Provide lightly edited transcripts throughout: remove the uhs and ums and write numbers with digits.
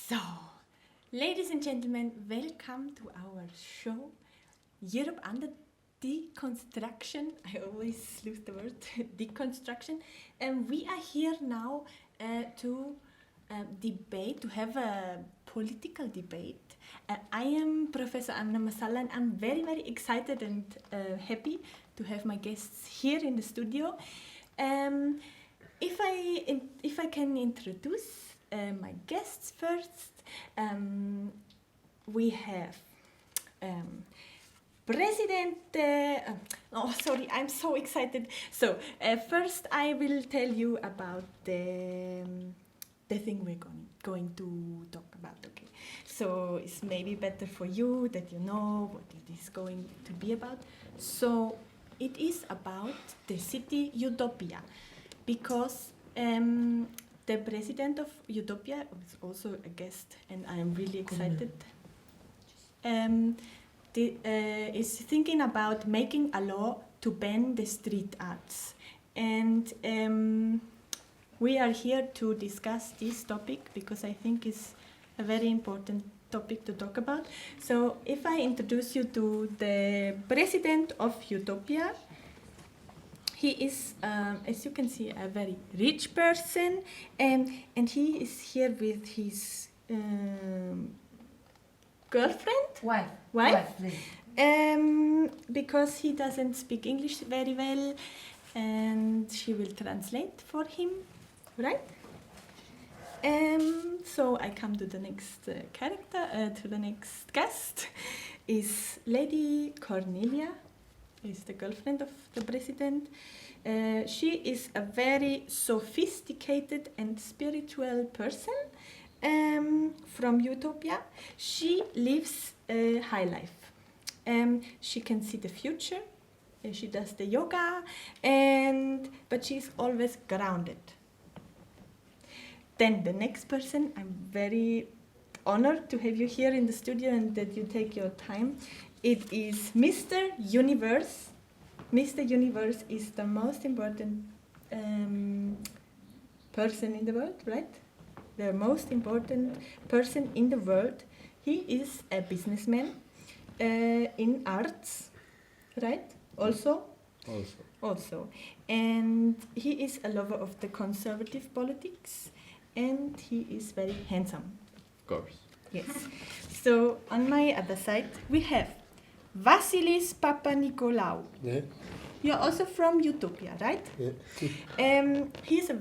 So, ladies and gentlemen, welcome to our show, Europe under deconstruction. I always lose the word, deconstruction. And we are here now to debate, to have a political debate. I am Professor Anna Masala, and I'm very, very excited and happy to have my guests here in the studio. If I can introduce my guests first, we have President. I'm so excited. So first, I will tell you about the thing we're going to talk about. Okay, so it's maybe better for you that you know what it is going to be about. So it is about the city Utopia, because the president of Utopia is also a guest, and I am really excited. Is thinking about making a law to ban the street arts, and we are here to discuss this topic because I think it's a very important topic to talk about. So if I introduce you to the president of Utopia, he is, as you can see, a very rich person, and he is here with his girlfriend? Wife? Because he doesn't speak English very well, and she will translate for him, right? So I come to the next to the next guest, is Lady Cornelia. Is the girlfriend of the president. She is a very sophisticated and spiritual person from Utopia. She lives a high life. She can see the future. She does the yoga, but she's always grounded. Then the next person, I'm very honored to have you here in the studio and that you take your time. It is Mr. Universe. Mr. Universe is the most important person in the world, right? The most important person in the world. He is a businessman in arts, right? Also. And he is a lover of the conservative politics, and he is very handsome. Of course. Yes. So on my other side, we have Vasilis Papanikolaou. Yeah. You're also from Utopia, right? Yeah. He's a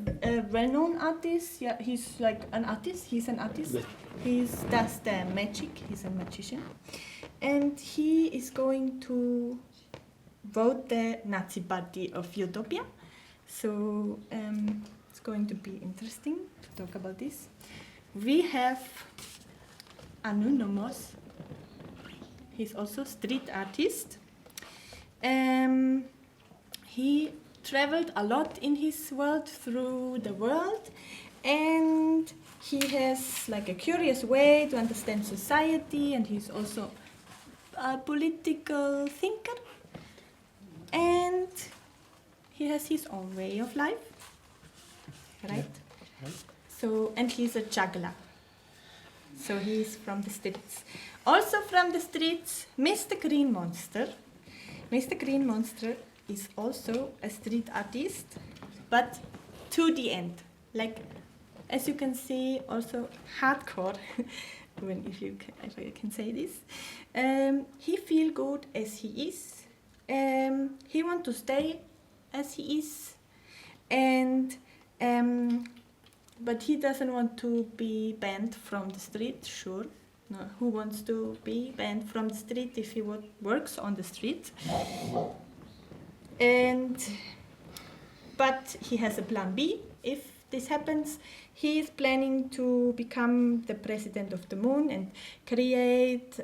well-known artist. Yeah, he's like an artist. He's an artist. Yeah. He does the magic. He's a magician. And he is going to vote the Nazi Party of Utopia. So it's going to be interesting to talk about this. We have Anonymous. He's also a street artist. He traveled a lot in his world through the world, and he has like a curious way to understand society, and he's also a political thinker, and he has his own way of life, right? Yeah. So, and he's a juggler. So he's from the streets. Also from the streets, Mr. Green Monster. Mr. Green Monster is also a street artist, but to the end. Like, as you can see, also hardcore, if I can say this. He feels good as he is. He wants to stay as he is. And but he doesn't want to be banned from the street, sure. No, who wants to be banned from the street if he works on the street? But he has a plan B. If this happens, he is planning to become the president of the moon and create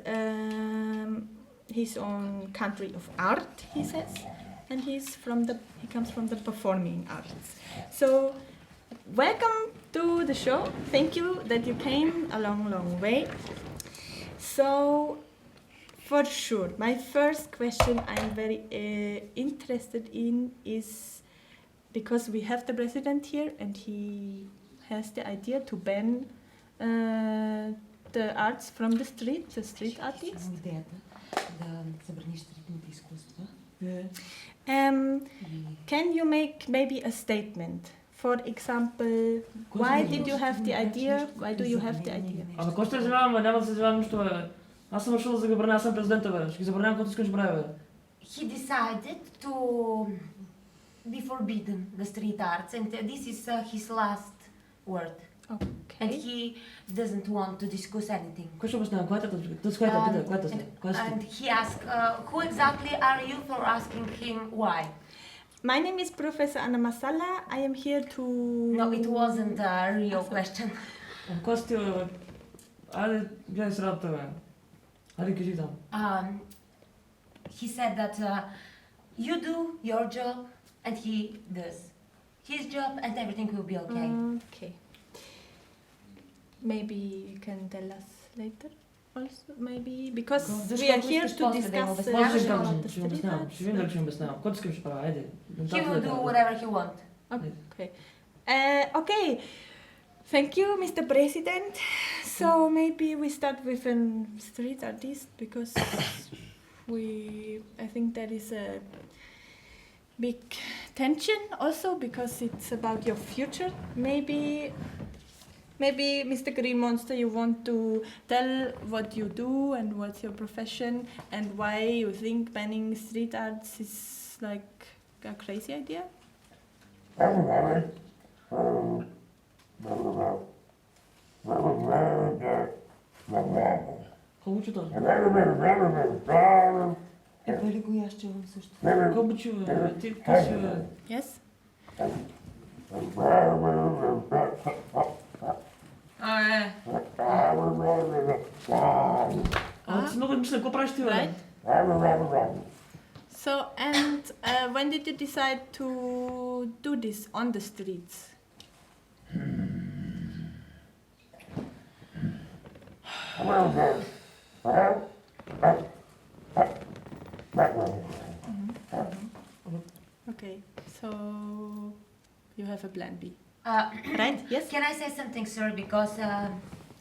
his own country of art, he says. And he comes from the performing arts. So welcome to the show. Thank you that you came a long, long way. So, for sure, my first question I'm very interested in is, because we have the president here and he has the idea to ban the arts from the street artists. Имам идеята да събраниш средните изкуства. Can you make maybe a statement? For example, why did you have the idea? Why do you have the idea? Абе, кой ще занимавам, бе? Няма да се занимавам нищо, бе. Аз съм решил да ги брана, аз съм президента, бе. Ще ги забранявам, каквото искаш, бе. He decided to be forbidden the street arts, and this is his last word. And Okay. he doesn't want to discuss anything. Кой ще обяснява? Коя е тата? Коя е тата? Коя е тата? Коя е And тата? he asked, who exactly are you for asking him why? My name is Professor Anna Masala. I am here to. No, it wasn't a real question. Коя си ти, бе? Айде, гледай с работа, бе. Айде, кажи там. He said that you do your job and he does his job and everything will be okay. Okay. Maybe you can tell us later. Also, maybe because we are here to discuss Може ли about там, the ще ми street обяснявам. arts. Ще видим дали ще ми обяснявам. Който искам ще правя, айде. He will do whatever he wants. Okay. Okay. Thank you, Mr. President. So maybe we start with a street artist because I think there is a big tension also because it's about your future. Maybe Mr. Green Monster, you want to tell what you do and what's your profession and why you think banning street arts is like a crazy idea? Хубаво, то. Ебали го и аз чувам също. Хубаво, бе. Ти си, бе. Yes? А, ти много мисля, какво правиш ти, бе? Right. So, and when did you decide to do this on the streets? Okay, so you have a plan B. Right? Yes? Can I say something, sir? Because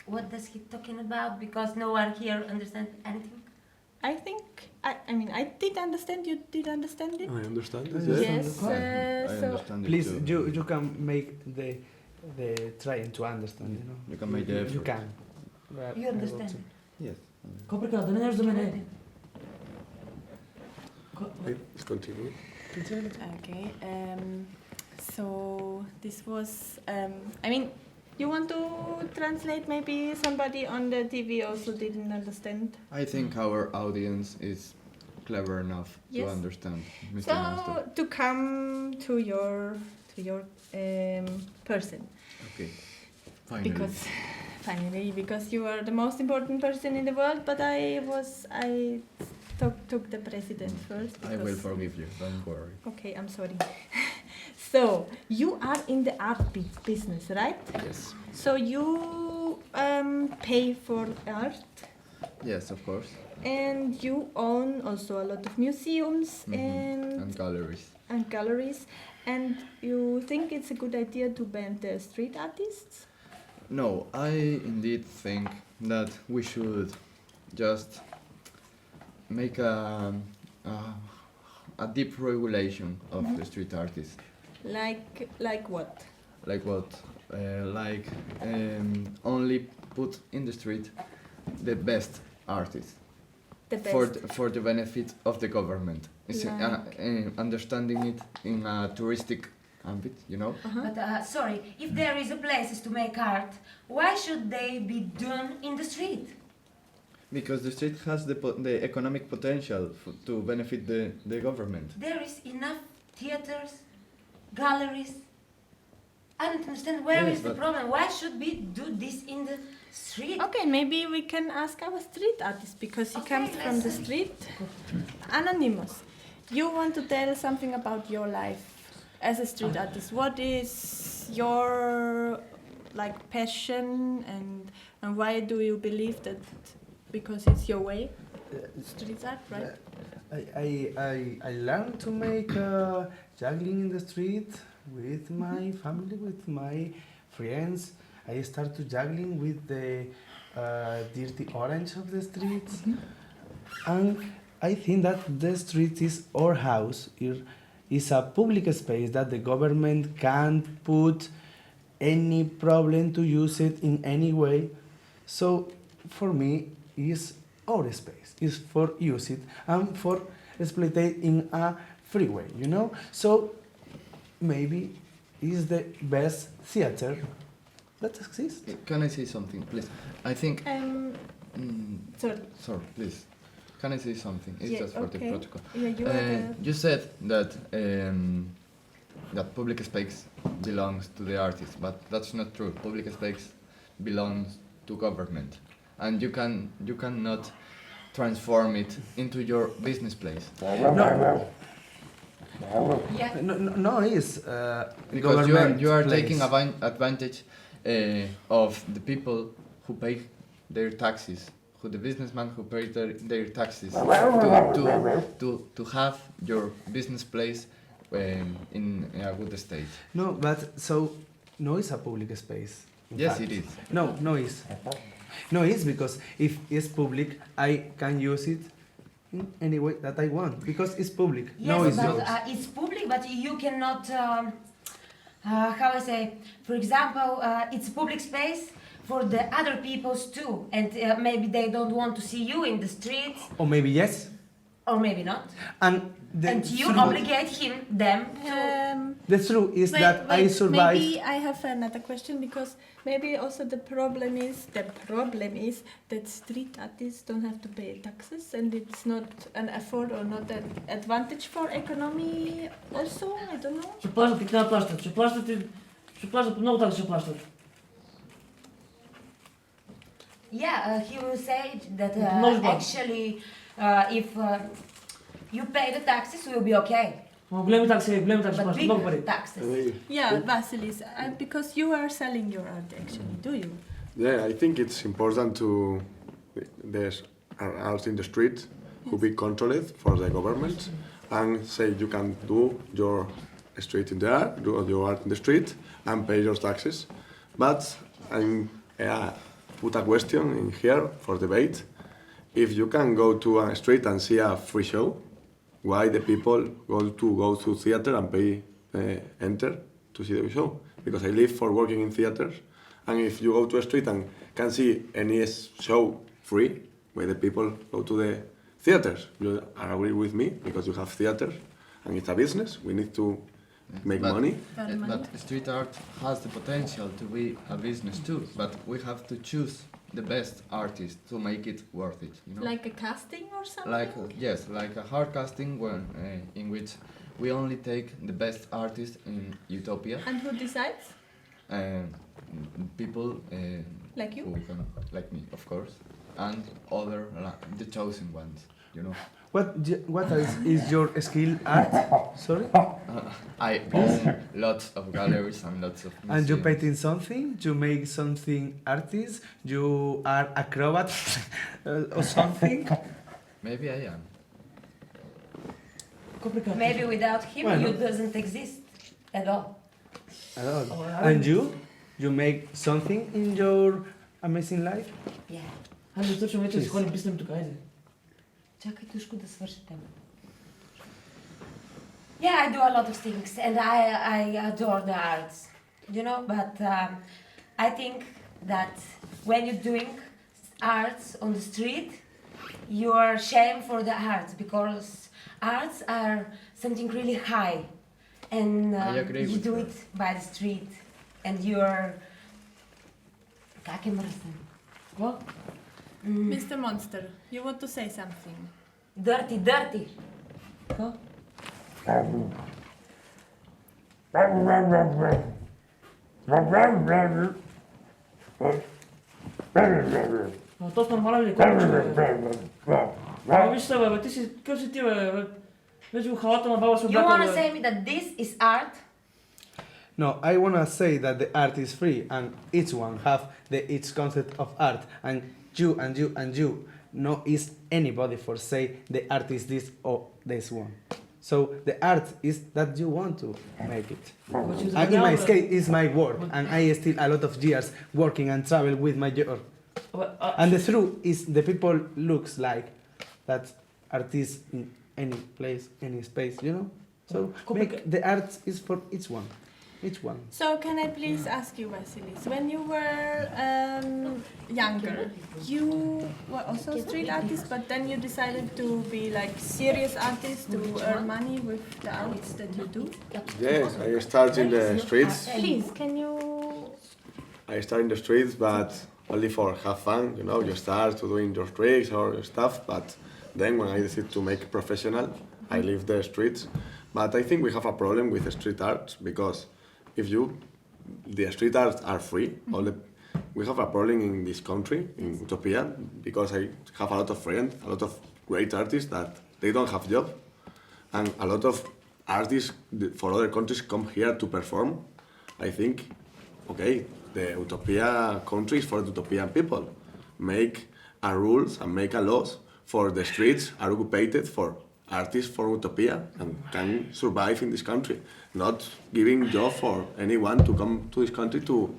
what does he talking about? Because no one here understands anything. I think, I mean, I did understand, you did understand it? I understand it. Yes, I so understand Please, it too. you can make the trying to understand, you know. You can make the effort. You can. We are You able understand. to. Yes. Какво прикара? Да не знаеш за мене. Continue. okay. So this was, I mean, you want to translate? Maybe somebody on the TV also didn't understand. I think our audience is clever enough Yes. to understand Mr. So Monster. to come to your person, Okay. Finally. because you are the most important person in the world. But I took the president first. I will because- forgive you. Don't worry. Okay, I'm sorry. So you are in the art business, right? Yes. So you pay for art, Yes, of course. and you own also a lot of museums And galleries. and galleries. And you think it's a good idea to ban the street artists? No, I indeed think that we should just make a deep regulation of the street artists. Like what? Like what? Only put in the street the best artists The best. for the benefit of the government. It's Like- understanding it in a touristic ambit, you know. Uh-huh. But sorry, if there is a places to make art, why should they be done in the street? Because the street has the economic potential to benefit the government. There is enough theaters, galleries. I don't understand where Yes, is the but- problem. Why should we do this in the street? Okay, maybe we can ask our street artist because he Okay, comes from the listen. street. Anonymous, you want to tell something about your life as a street artist. What is your like passion and why do you believe that? Because it's your way, street art, right? I learned to make juggling in the street with my family, with my friends. I start to juggling with the dirty orange of the streets, and I think that the street is our house. It is a public space that the government can't put any problem to use it in any way. So for me, it's our space. It's for use it and for exploit it in a free way. You know. So maybe it's the best theater that exists. Can I say something, please? I think. Sorry. Sorry, please. Can I say something? It's Yeah, just for the okay. protocol. Yeah, you are the- You said that that public space belongs to the artist, but that's not true. Public space belongs to government, and you cannot transform it into your business place No, Yeah. no, it's because you are place. taking advantage of the people who pay their taxes, who the businessman who pay their taxes to have your business place in a good state. No, but so no, it's a public space. in Yes, fact. it is. No, it's. No, it's because if it's public, I can use it in any way that I want because it's public. No, Yes, it's but yours. it's public, but you cannot. How I say? For example, it's public space for the other peoples too, and maybe they don't want to see you in the streets, Or maybe yes, or maybe not. and And you truth- obligate them to. The truth is Wait, that I survived. Maybe I have another question because maybe also the problem is that street artists don't have to pay taxes and it's not an effort or not an advantage for economy also. I don't know. Ще плащат и трябва да плащат. Ще плащат много такси, ще плащат. Yeah, he will say that Most of- actually, if you pay the taxes, will be okay. Но големи такси But плащат, много пари. big taxes. Yeah, Vasilis, because you are selling your art actually, do you? Yeah, I think it's important to there's art in the street who be controlled for the government and say you can do your street in there, do your art in the street and pay your taxes. But I'm put a question in here for debate. If you can go to a street and see a free show, why the people go to theater and pay enter to see the show? Because I live for working in theaters, and if you go to a street and can see any show free, why the people go to the theaters? You are agree with me because you have theaters, and it's a business. We need to make money. But street art has the potential to be a business too. But we have to choose the best artist to make it worth it. You know? Like a casting or something? Like a hard casting when in which we only take the best artist in Utopia. And who decides? People Like you? who can, like me, of course, and other the chosen ones. You know. What is your skill art? Sorry. I own lots of galleries and lots of museums. And you painting something? You make something artist? You are acrobat or something? Maybe I am. Complicado. Maybe without him, Why you not? doesn't exist at all. I don't know. And you? You make something in your amazing life? Yeah. Хайде, точно вече Please. си ходим писнем тук, айде. Чакай тушко да свърши тема. Yeah, I do a lot of things and I adore the arts, you know, but I think that when you're doing arts on the street, you are ashamed for the arts because arts are something really high and I agree you with do her. it by the street and you're... Как е мръсен? Какво? Mr. Monster, you want to say something? Dirty, dirty. Какво? Но то нормален ли е? Виж се, бе, ти си, къв си ти, бе? Вече го халата на баба се You облякал, want to бе. say me that this is art? No, I wanna say that the art is free and each one have its concept of art and you no is anybody for say the art is this or this one. So the art is that you want to make it. Wat je And in my case, it's my work, and I still a lot of years working and travel with my job. And the truth is, the people looks like that artist in any place, any space, you know. So make the art is for each one. So can I please ask you, Vasilis, when you were younger, you were also street artist, but then you decided to be like serious artist to earn money with the arts that you do? Yes, I start in the streets. Please, can you? I start in the streets, but only for have fun. You know, you start to doing your tricks or your stuff. But then when I decide to make professional, I leave the streets. But I think we have a problem with the street art because if the street arts are free, we have a problem in this country, in Utopia, because I have a lot of friends, a lot of great artists that they don't have job, and a lot of artists for other countries come here to perform. I think, okay, the Utopia country is for the Utopian people. Make a rules and make a laws for the streets are occupied for artists for Utopia and can survive in this country. Not giving job for anyone to come to this country to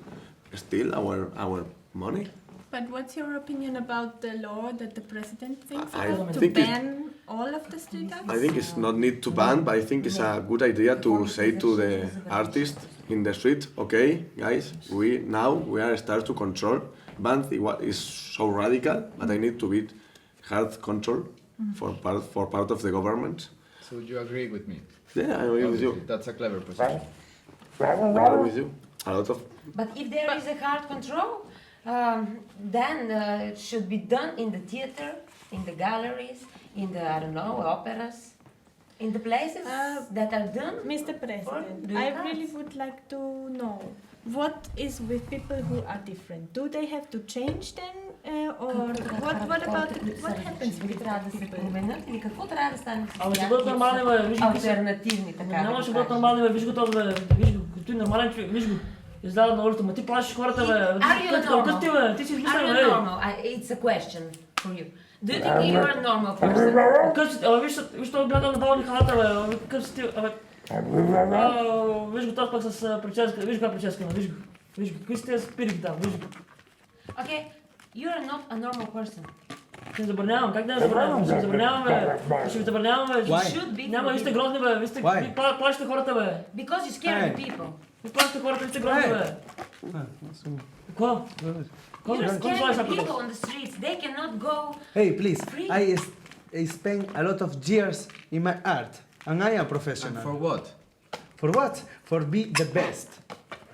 steal our money. But what's your opinion about the law that the president thinks I about to think ban all of the street arts? I think it's not need to ban, but I think it's a good idea to say to the artist in the street, okay, guys, we are start to control. Ban is so radical, but I need to be hard control for part of the government. So you agree with me? Yeah, I agree with you. That's a clever position. I agree with you. A lot of. But if there is a hard control, then it should be done in the theater, in the galleries, in the, I don't know, operas, in the places that are done. Mr. President, do I arts. really would like to know what is with people who are different. Do they have to change then, or what about what happens with трябва да се people? променят или какво трябва да стане с Ама ще тях? бъдат нормални, бе, виж го. Алтернативни, така Няма да ще го бъдат кажем. нормални, бе, виж го този, бе, виж го, като е нормален човек, виж го. Издава на улицата, ма ти плашиш хората, бе. Are you normal? Къде ти, бе, ти си Are измислен, you бе. normal? It's a question for you. Do you think you are a normal person? Къде си, виж този гледа на бални халата, бе, къде си ти, абе. Виж го този пък с прическа, виж го каква прическа, виж го. Виж го, какви си тези спирики там, виж го. Okay, you are not a normal person. Ще забранявам, как да не забранявам? Ще ви забранявам, бе. Ще ви забранявам, бе. You Why? should be. Няма, вие сте грозни, бе. Вие сте, Why? ви плашите хората, бе. Because you scare the people. Ви плашите хората, ви сте грозни, бе. Какво? Какво You're слагаш scaring на people on the streets. They cannot go. Hey, please, Free. I spent a lot of years in my art, and I am And professional. for what? For what? For be the best.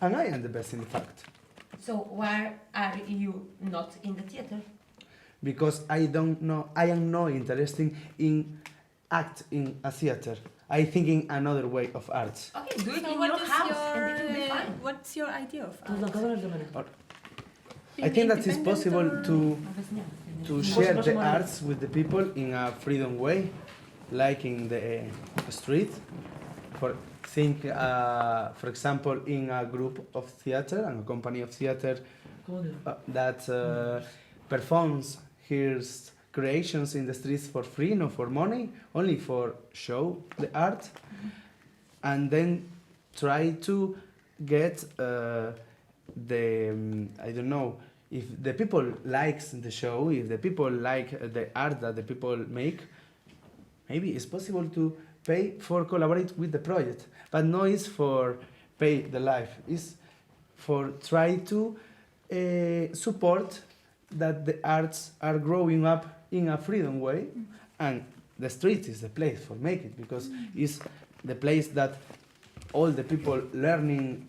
And I am the best, in fact. So why are you not in the theater? Because I am not interested in act in a theater. I think in another way of arts. Okay, do it So in what your is house and it will be your fine. what's your idea of Това art? казваш за мен. I think that it's Independent possible or- to share the arts with the people in a freedom way, like in the street. For example, in a group of theater and a company of theater that performs his creations in the streets for free, not for money, only for show the art, and then try to get I don't know, if the people likes the show, if the people like the art that the people make, maybe it's possible to pay for collaborate with the project, but no is for pay the life, it's for try to support that the arts are growing up in a freedom way, and the street is the place for make it, because it's the place that all the people learning.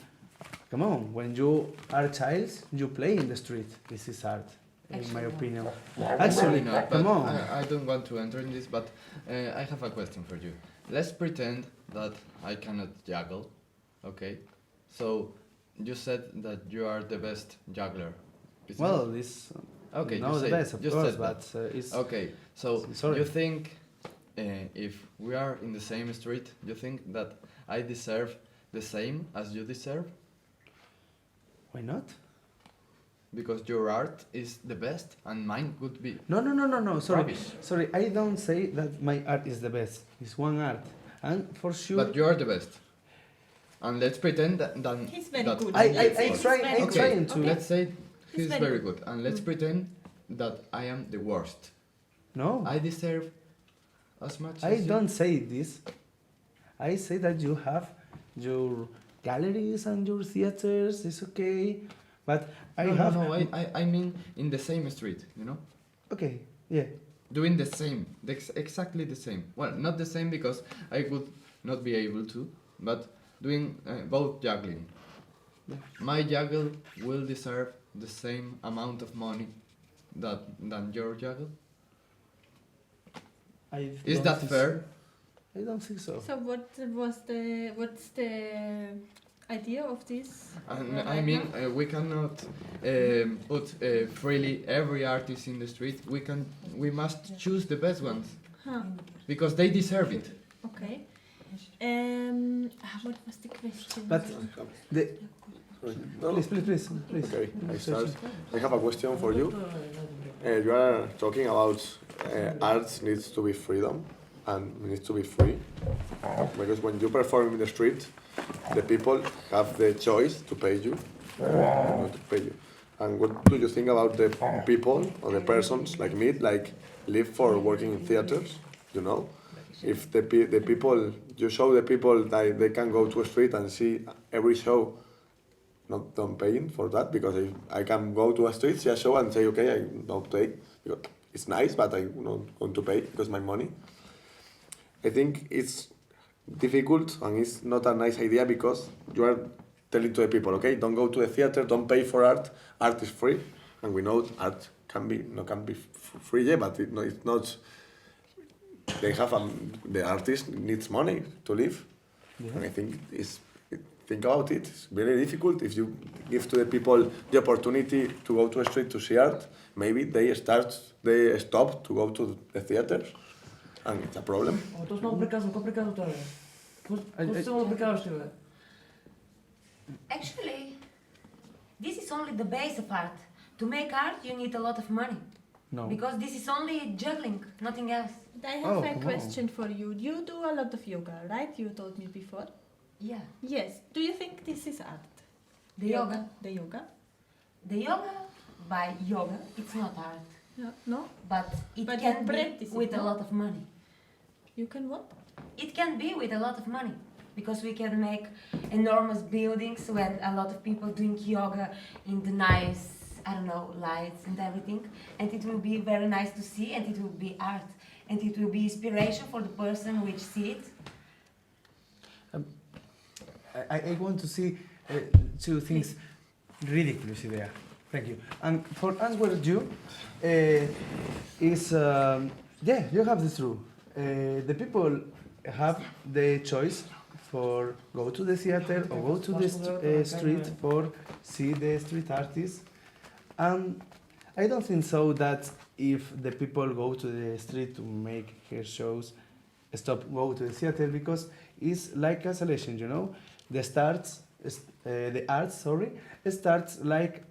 Come on, when you are child, you play in the street. This is art, in my opinion. Actually, not, come but on. I don't want to enter in this, but I have a question for you. Let's pretend that I cannot juggle, okay? So you said that you are the best juggler. isn't Well, it? this Okay, not you the say- best, of you course, said that. but it's Okay, so Sorry. you think if we are in the same street, you think that I deserve the same as you deserve? why not? Because your art is the best and mine would be No. Sorry, rubbish. sorry. I don't say that my art is the best. It's one art, And for sure, But you are the best. And let's pretend that He's very that good. I Let's say I'm he's trying. very I'm good. trying to. Let's say he's very very good. good, and let's pretend that I am the worst. No, I deserve as much. I as don't say this. I say that you have your galleries and your theaters. It's okay, but I No, have. no. I mean in the same street. You know. Okay. Yeah. Doing the same, exactly the same. Well, not the same because I would not be able to, but doing both juggling. Yeah. My juggle will deserve the same amount of money than your juggle. Is don't that think fair? so. I don't think so. So what's the idea of this? And right I mean, now? we cannot put freely every artist in the street. We must choose the best ones Huh. because they deserve it. Okay. What was the question? But the No, please. Okay, I start. I have a question for you. You are talking about arts needs to be freedom and needs to be free. Because when you perform in the street, the people have the choice to pay you or not to pay you. And what do you think about the people or the persons like me, like live for working in theaters? You know, if the people, you show the people that they can go to a street and see every show, not paying for that, because I can go to a street, see a show and say, okay, I don't pay, because it's nice, but I'm not going to pay because my money. I think it's difficult and it's not a nice idea because you are telling to the people, okay, don't go to the theater, don't pay for art, art is free, and we know art can be free, yeah, but it's not. They have the artist needs money to live, and I think think about it. It's very difficult if you give to the people the opportunity to go to a street to see art. Maybe they stop to go to the theaters, and it's a problem. To smo prikazali to. Kako se malo prikažeš ti, bе? Actually, this is only the base of art. To make art, you need a lot of money. no. Because this is only juggling, nothing else. I have Oh, a come question for you. You do a lot of yoga, right? You told me before. Yeah. Yes. Do you think this is art? The yoga. The yoga? The yoga, by yoga, it's not art. No? But it But can you practice be it, with no? a lot of money. You can what? It can be with a lot of money. Because we can make enormous buildings when a lot of people doing yoga in the nice, I don't know, lights and everything. And it will be very nice to see, and it will be art. And it will be inspiration for the person which see it. I want to see two things ridiculous there. Thank you. And for answer you, is yeah, you have the truth. The people have the choice for go to the theater or go to the street for see the street artists. And I don't think so that if the people go to the street to make her shows, stop go to the theater, because it's like a selection, you know. The art starts like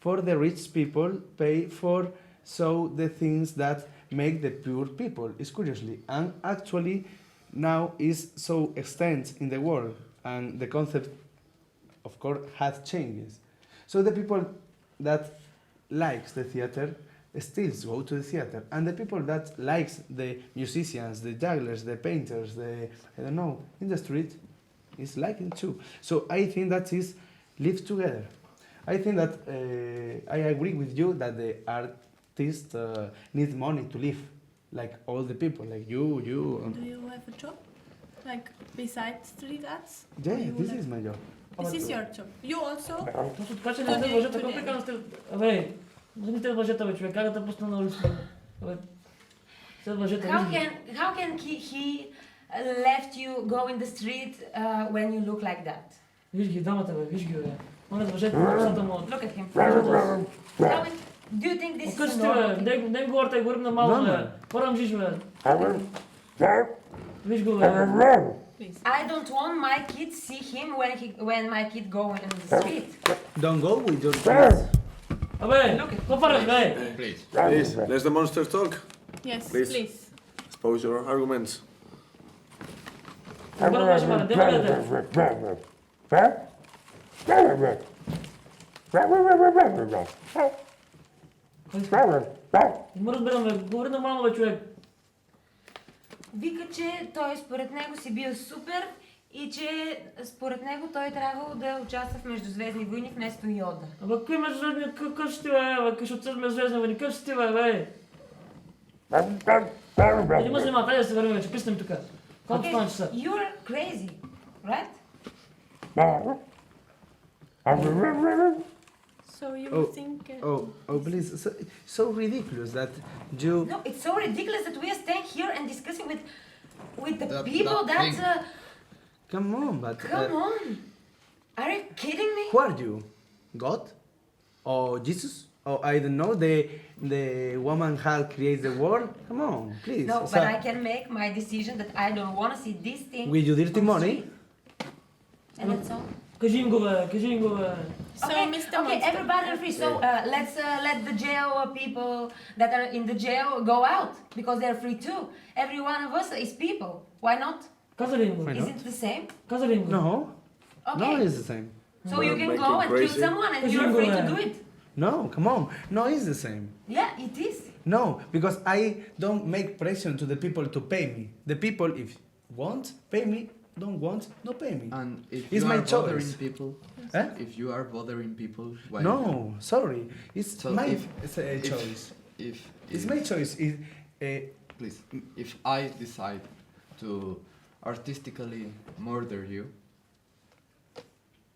for the rich people pay for so the things that make the poor people is curiously, and actually now is so extent in the world, and the concept of course has changes. So the people that likes the theater still go to the theater, and the people that likes the musicians, the jugglers, the painters, the I don't know, in the street is liking too. So I think that is live together. I think that I agree with you that the artist needs money to live, like all the people, like you. Do you have a job? Like besides street arts? Yeah, Do you this like- is my job. This is your job. You also? To su така че не сте лъжете, какво прикажа сте... Абе, не сте лъжете, бе, човек, как да те пусна на улицата? Абе, сте лъжете, How can he left you go in the street when you look like that? Виж ги двамата, бе, виж ги, бе. Моля да лъжете на улицата му. Look at him. Do you think this Откъде is сте, normal? бе? Не ми говорите, говорим на малко, бе. Порам жиж, бе. Виж го, бе. Please. I don't want my kids see him when my kid go in the street. Don't go with your kids. Абе, какво правиш, бе? Please. Please, let the monsters talk. Yes, Please. please. Expose your arguments. Agora vai chamar, tem uma ideia. Мора да разберем, говори нормално, бе, човек. Вика, че той според него си бил супер и че според него той трябвало да участва в Междузвездни войни вместо Йода. Абе, кой междузвездни, къв ще ти, бе, къв ще отсъд междузвездни войни, къв ще ти, бе? Не ме занимава, да се вървим вече, писнем тук. Колко стане часа? You're crazy, right? So you Oh, think... please, so ridiculous that you... No, it's so ridiculous that we are staying here and discussing with the That- people. that That's thing. Come on, but... come on. Are you kidding me? Who are you? God? Or Jesus? Or I don't know, the woman how creates the world? Come on, please. No, So, but I can make my decision that I don't want to see this thing. with your dirty on the money? street. And that's all. Кажи им го, бе, кажи им го, бе. So, Okay, Mr. okay, Monster. everybody are free. So let's let the jail people that are in the jail go out because they're free too. Every one of us is people. Why not? Каза ли им го? Why not? Isn't it the same? Каза ли им го? No, Okay. no, it's the same. So you can Making go and kill crazy. someone and Because you're you free go to there. do it. No, come on. No, it's the same. Yeah, it is. No, because I don't make pressure to the people to pay me. The people, if want, pay me. Don't want, no pay me. And if It's you my are bothering choice. people, Eh? if you are bothering people, why? No, sorry. It's So my if- choice. If It's my choice. Please, if I decide to artistically murder you,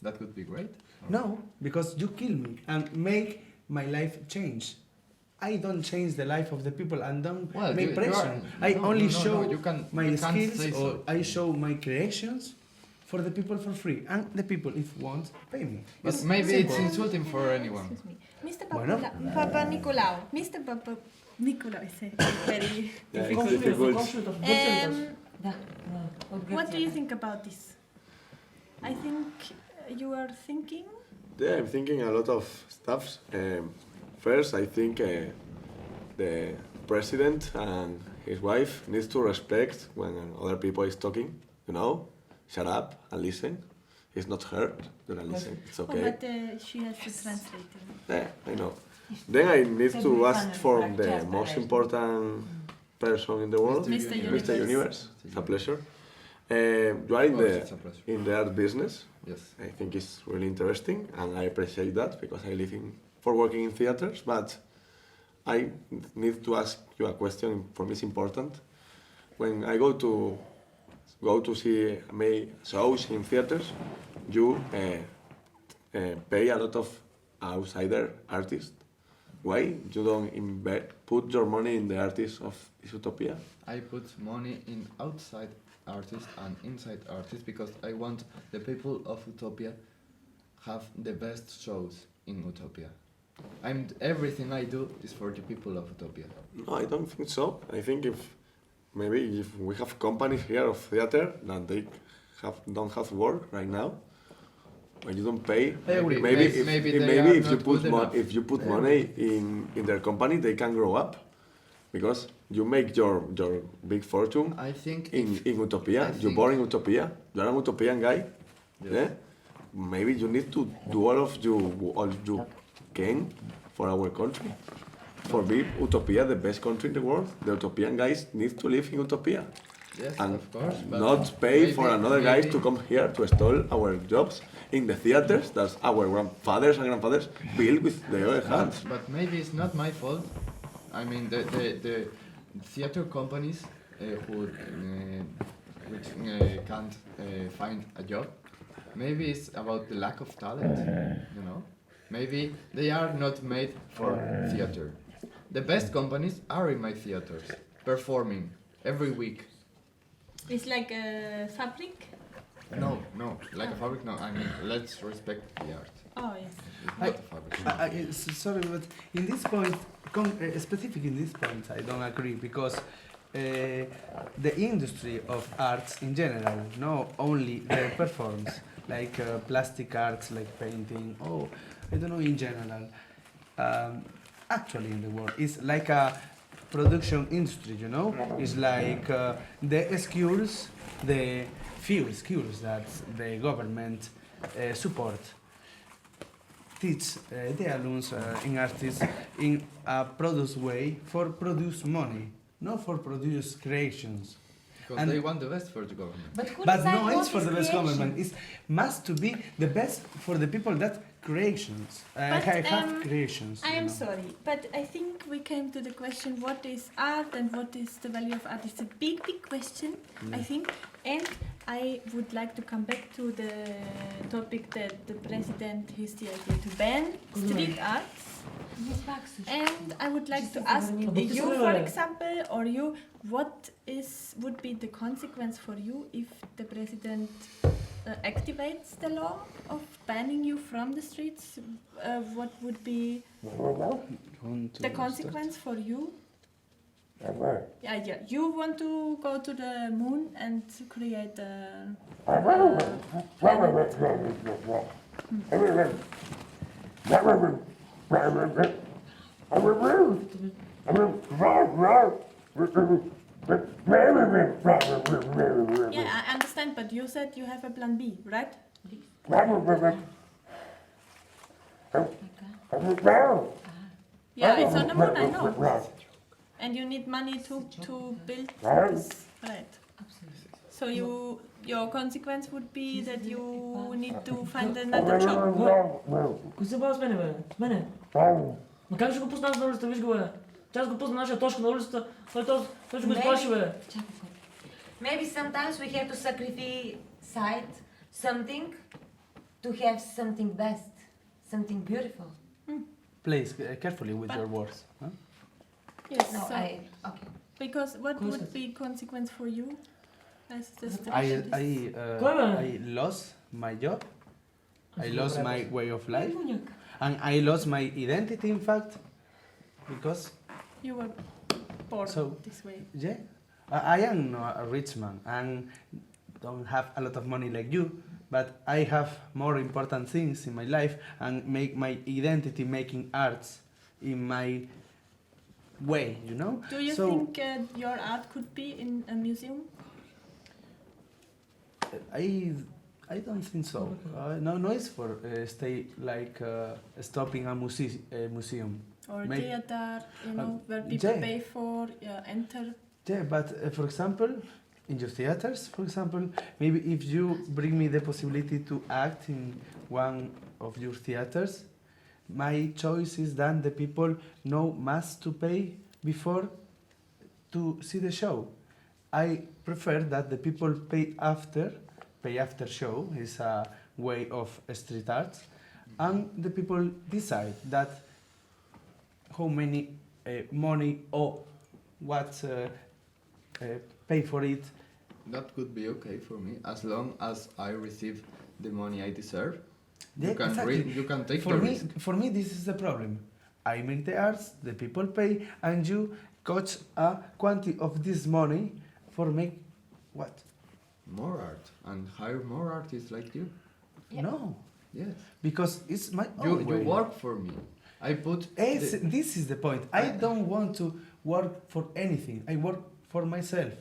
that would be great. No, because you kill me and make my life change. I don't change the life of the people and don't Well, make you pressure. are- I no, only no, no, show no, you can't my skills say or so. I show my creations for the people for free. And the people, if want, pay me. But It's maybe it's simple. insulting for anyone. Excuse me. Mr. Bueno. Papa Nicolau. Mr. Papa Nicolau is very Yeah, difficult. it's difficult. Да. What do you think about this? I think you are thinking... Yeah, I'm thinking a lot of stuff. First, I think the president and his wife needs to respect when other people is talking. You know, shut up and listen. It's not hurt. Do not listen. It's Oh, okay. but she has to translate it. Yeah, I know. Then I need to ask for the most important person in the world, Mr. Universe. Mr. Universe. It's a pleasure. You are in Of course, it's a the pleasure. in the art business. Yes. I think it's really interesting, and I appreciate that because I live for working in theaters. But I need to ask you a question. For me, it's important. When I go to see shows in theaters, you pay a lot of outsider artists. Why you don't put your money in the artists of Utopia? I put money in outside artists and inside artists because I want the people of Utopia have the best shows in Utopia. Everything I do is for the people of Utopia. No, I don't think so. I think if we have companies here of theater that they don't have work right now, when you don't pay, I agree. maybe Maybe they are if you not put good enough. if you put money in their company, they can grow up, because you make your big fortune I think in if, Utopia. I You're think- born in Utopia. You're an Utopian guy. Yes. Yeah. Maybe you need to do all you can for our country. For be Utopia the best country in the world, the Utopian guys need to live in Utopia yes, and of course, but not pay for maybe- another guys maybe- to come here to steal our jobs in the theaters that our grandfathers and grandfathers built with their own hands. But maybe it's not my fault. I mean, the theater companies which can't find a job, maybe it's about the lack of talent, you know? Maybe they are not made for theater. The best companies are in my theaters, performing every week. It's like a fabric? No, like a fabric, no. I mean, let's respect the art. Oh, yes. It's not a fabric. Sorry, but in this point, specific in this point, I don't agree, because the industry of arts in general, not only the performance, like plastic arts, like painting, I don't know, in general, actually in the world, it's like a production industry, you know? It's like the skills, the few skills that the government support. Teach the alums in artists in a produce way for produce money, not for produce creations. Because And- they want the best for the government. But who But decides no, what it's for is the best creation? government. It must to be the best for the people that creations. Have creations. I you am know. sorry, but I think we came to the question what is art and what is the value of art. It's a big question, I think. And I would like to come back to the topic that the president has the idea to ban street arts. Yes, Maxus. And I would like Just to as ask a you, minute. for example, or you, what would be the consequence for you if the president activates the law of banning you from the streets? What would be the consequence for you? Yeah. You want to go to the moon and create a planet. Yeah, I understand, but you said you have a plan B, right? Yeah, it's on the moon, I know. And you need money to build this, right? So your consequence would be that you need to find another job. Кои се бава с мене, бе? С мене? Ма как ще го пусна аз на улицата, виж го, бе? Тя аз го пусна нашия точка на улицата, той ще го изплаши, бе. Maybe sometimes we have to sacrifice something to have something best, something beautiful. Please, carefully with But- your words. Huh? Yes, No, so, okay. because what would be consequence for you as the student? I lost my job. I lost my way of life. And I lost my identity, in fact, because, You were born So- this way. yeah, I am not a rich man and don't have a lot of money like you, but I have more important things in my life and make my identity making arts in my way, you know? Do you So- think your art could be in a museum? I don't think so. No, it's for stay like stopping a museum. Or Maybe- theater, where people yeah. pay for, enter? Yeah, but for example, in your theaters, for example, maybe if you bring me the possibility to act in one of your theaters, my choice is that the people know must to pay before to see the show. I prefer that the people pay after show is a way of street art, and the people decide that how many money or what pay for it. That could be okay for me as long as I receive the money I deserve. Yeah, You can exactly. you can take For the me, risk. for me, this is the problem. I make the arts, the people pay, and you coach a quantity of this money for make what? More art and hire more artists like you. Yeah. No, Yes. because it's my You own way. work for me. I put. This is the point. I don't want to work for anything. I work for myself,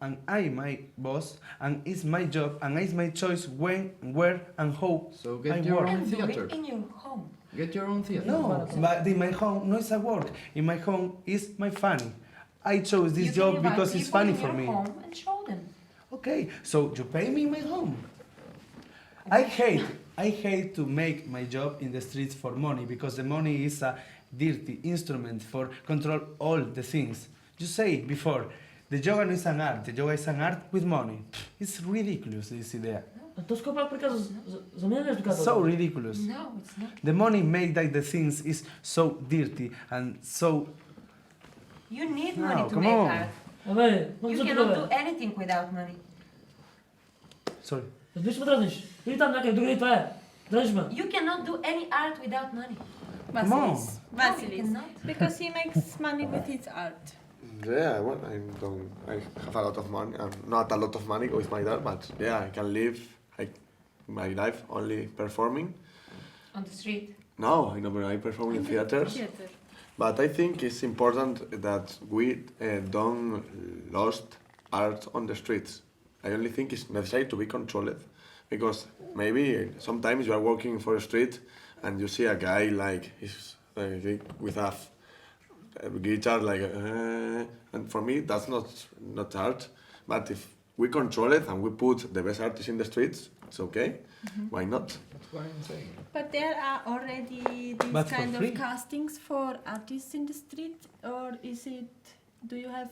and I my boss, and it's my job, and it's my choice when, where, and how. So get I your work. own And do theater. it in your home. Get your own theater. No, but in my home, no, it's a work. In my home, it's my funny. I chose this You job can invite because it's people funny in for your me. home and show them. Okay, so you pay me in my home. I hate to make my job in the streets for money because the money is a dirty instrument for control all the things. You say before, the yoga is an art. The yoga is an art with money. It's ridiculous, this idea. То скоро пак приказа за мен нещо казва. So ridiculous. No, it's not. The money made that the things is so dirty and so. You need No, money to come make on. art. Абе, ма You защо cannot тук, do бе? anything without money. Sorry. Разбираш ме дразниш. Иди там някъде, догради това е. Дразниш ме. You cannot do any art without money. Vasilis. No, you Vasilis. cannot. Because he makes money with his art. Yeah, well, I have a lot of money, not a lot of money with my dad, but yeah, I can live my life only performing. On the street. No, I perform in theaters. Theater. But I think it's important that we don't lost art on the streets. I only think it's necessary to be controlled, because maybe sometimes you are walking for a street and you see a guy like he's with a guitar like, and for me that's not art. But if we control it and we put the best artists in the streets, it's okay. Why not? That's what I'm saying. But there are already these But for kind free. of castings for artists in the street, or is it? Do you have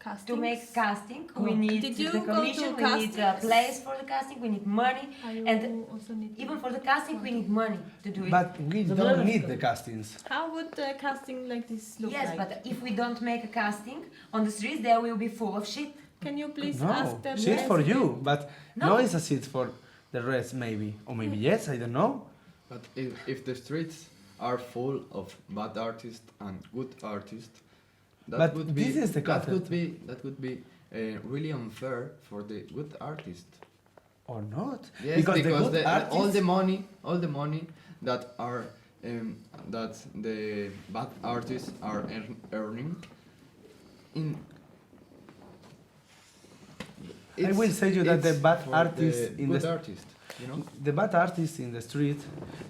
castings? To make casting, we Oh. need Did you the go to commission, we need a castings? place for the casting, we need money, Are you and also need even for the casting we need money to do it. But we The don't relevant- need the castings. How would a casting like this look Yes, like? but if we don't make a casting on the streets, they will be full of shit. Can you please No, ask the shit for you, but No. no is a seat for the rest maybe. Or maybe yes, I don't know. But if the streets are full of bad artists and good artists, that But would be this is the concept. that would be really unfair for the good artist. Or not. Yes, because the good all artists, the money that are that the bad artists are earning in. I will say you that the it's bad for artists the in good the artist, you know. the bad artists in the street,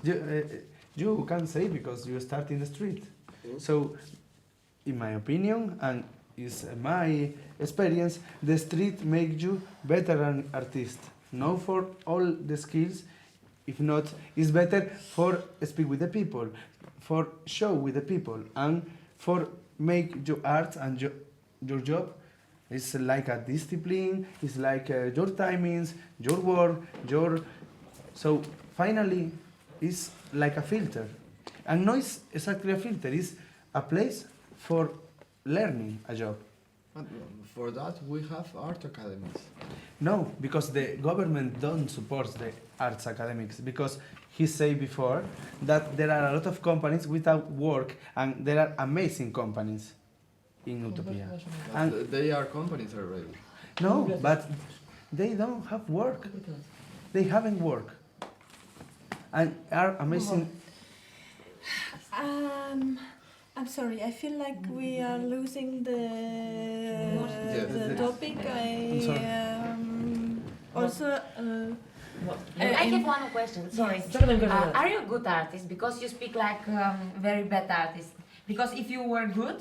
you can say because you start in the street. So, in my opinion, and is my experience, the street makes you better an artist. Not for all the skills, if not, it's better for speak with the people, for show with the people, and for make your art and your job. It's like a discipline. It's like your timings, your work, your. So finally, it's like a filter, and not is exactly a filter. It's a place for learning a job. But for that we have art academies. No, because the government don't support the arts academics because he said before that there are a lot of companies without work and there are amazing companies in Utopia. But And they are companies already. no, but they don't have work. They haven't work and are amazing. I'm sorry. I feel like we are losing the the- topic. I'm sorry. Also. I have one question, sorry. Are you a good artist? Because you speak like very bad artist. Because if you were good,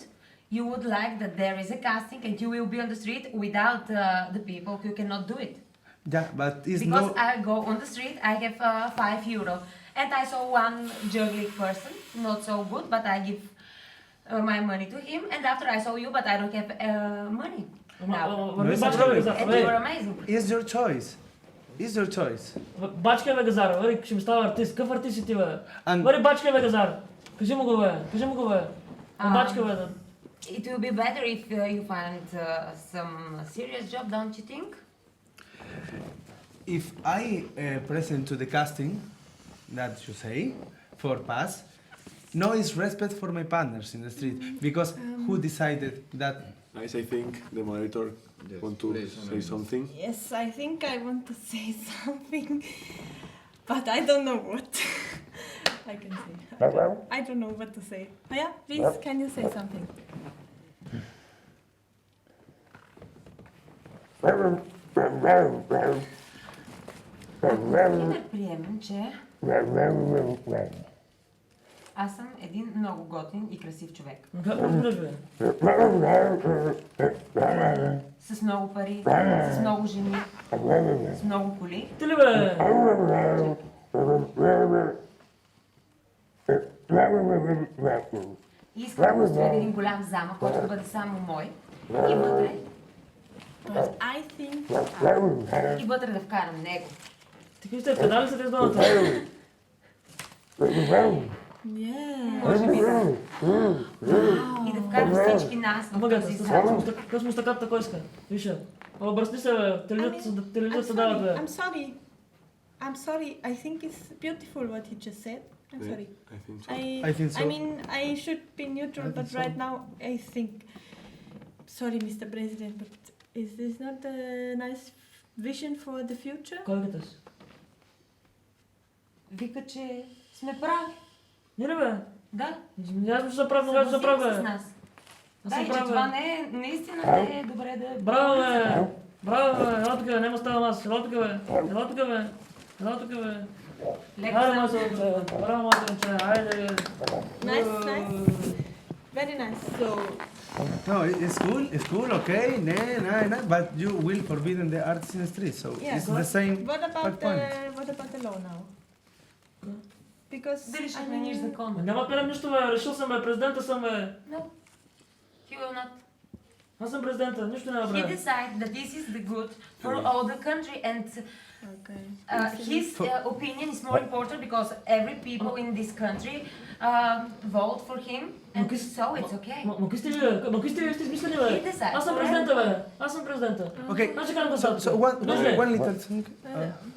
you would like that there is a casting and you will be on the street without the people who cannot do it. Yeah, but it's Because no. I go on the street, I have €5. And I saw one juggling person, not so good, but I give my money to him. And after I saw you, but I don't have money now. No, it's And you are amazing. It's your choice. It's your choice. Бачка бе Газар, вари, ще ми става артист. Какъв артист си ти бе? And Вари бачка бе Газар. Кажи му го бе, кажи му го бе. Бачка бе. It will be better if you find some serious job, don't you think? if I present to the casting, that you say, for pass, no is respect for my partners in the street because who decided that? Nice, I think the moderator Yes, want to please, say Anna. something. Yes, I think I want to say something, but I don't know what I can say. I don't know what to say. Yeah, please, can you say something? Например, приемем, че аз съм един много готин и красив човек. Какво разбираш бе? С много пари, с много жени, с много коли. Ти ли бе? Искам да построя един голям замък, който да бъде само мой. И вътре, But I think и вътре да вкарам него. Ти кажи, те педали са тези двамата? yeah. Може би да. И да вкарам всички нас в Ама този гата, замък. какво с мустаката кой иска? Виша. Обръсни се бе, телевизията се дават бе. I'm sorry. I'm sorry. I think it's beautiful what he just said. I'm Yeah, sorry. I think so. I think so. I mean, I should be neutral, I but think so. right now I think. Sorry, Mr. President, but is this not a nice vision for the future? Кой гата си? Вика, че сме прави. Не ли бе? Да, Аз ще се правя, аз ще се съгласи се с правя. нас. Аз Да, се и че това правя. не е, наистина не е добре да... Браво бе! Браво, бе, ела тук, бе, нема става аз. Ела тук, бе. Ела тук, бе. Ела тук, бе. Хайде, мой слънче. Браво, мой слънче. Хайде. Nice. Very nice. So, No, it's cool, okay, nah, but you will forbidden the arts in the street, so Yeah, it's the same. what about the law now? Because Дали ще I отмениш mean, закон? Няма да приемам нищо, бе. Решил съм, бе. Президента съм, бе. No. He will not. Аз съм президента. Нищо няма He правя. decides that this is the good for all the country, and okay. his opinion is more important because every people in this country vote for him, and so it's okay. Ма какви сте ви, бе? Ма какви сте ви сте измислени, He бе? decides. Аз съм президента, бе. Аз съм президента. Okay, Значи карам so гласовете. one little thing.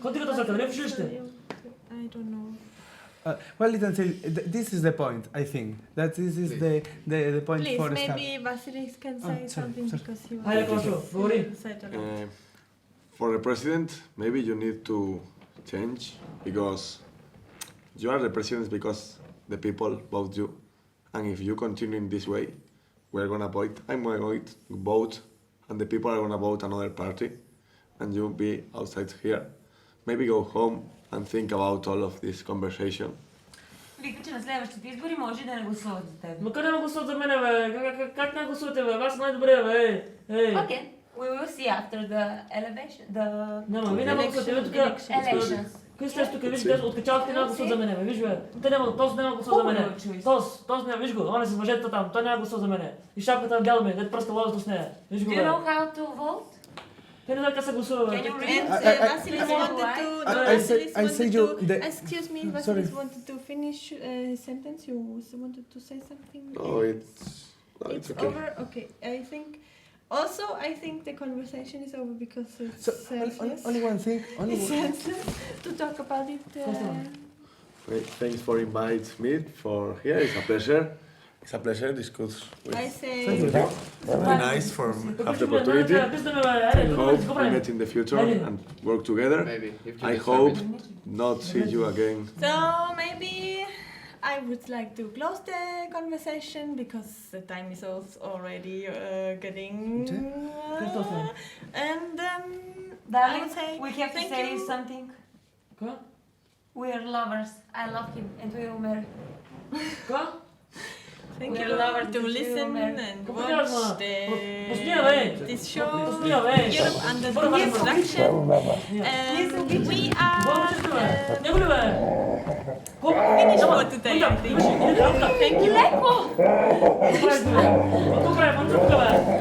Кой ти гласовете? Не в училище. I don't know. One little thing. This is the point, I think. That this is the point Please, for start. maybe Vasilis can say sorry, something sorry. because he was Хайде, Кошо, говори. said a lot. For the president, maybe you need to change because you are the president because the people vote you, and if you continue in this way, we're gonna vote. I'm going to vote, and the people are gonna vote another party, and you'll be outside here. Maybe go home and think about all of this conversation. Вика, че на следващите избори може и да не гласуват за теб. Ма къде ме гласуват за мене, бе? Как не гласувате, бе? Аз съм най-добрия, бе. Ей. Okay, we will see after the elevation, Няма, вие няма гласувате. Вие тук... elections. Какви сте тук? Виж, откачавахте няма гласуват за мене, бе. Виж, бе. Те няма, този няма гласуват за мене. Този няма, виж го. Он е с мъжете там. Той няма гласуват за мене. И шапката на дядо ми, дето пръста лозата с нея. Виж го, Do бе. you know how to vote? Те не знаят как се гласува, бе. Can you And read? Vasilis wanted to. No, I Vasilis say wanted you to. the- Excuse me, Sorry. Vasilis wanted to finish his sentence. You also wanted to say something. No, it's okay. over. Okay, I think. Also, I think the conversation is over because it's So senseless. only one thing. Only It's one. senseless to talk about it. Great, thanks for inviting me for here. It's a pleasure. It's a pleasure to discuss with I say. Very nice for have the opportunity. Пиздаме, бе. I Айде, hope го we правим. meet in the future and work together. Maybe if you I deserve hope it. not see you again. So maybe I would like to close the conversation because the time is also already getting. And I Darling, would say we have to thank say you. something. Какво? We are lovers. I love him, and we will marry. Какво? Thank We you are lovers to to listen Humor. and Какво watch казваш, ма? Пусния, бе. this show Пусния, бе. Europe under the Първа new production. And we Какво are чето, бе? Него ли, бе? finished for today, I think. Thank you. Какво правиш, бе? Какво правиш, бе?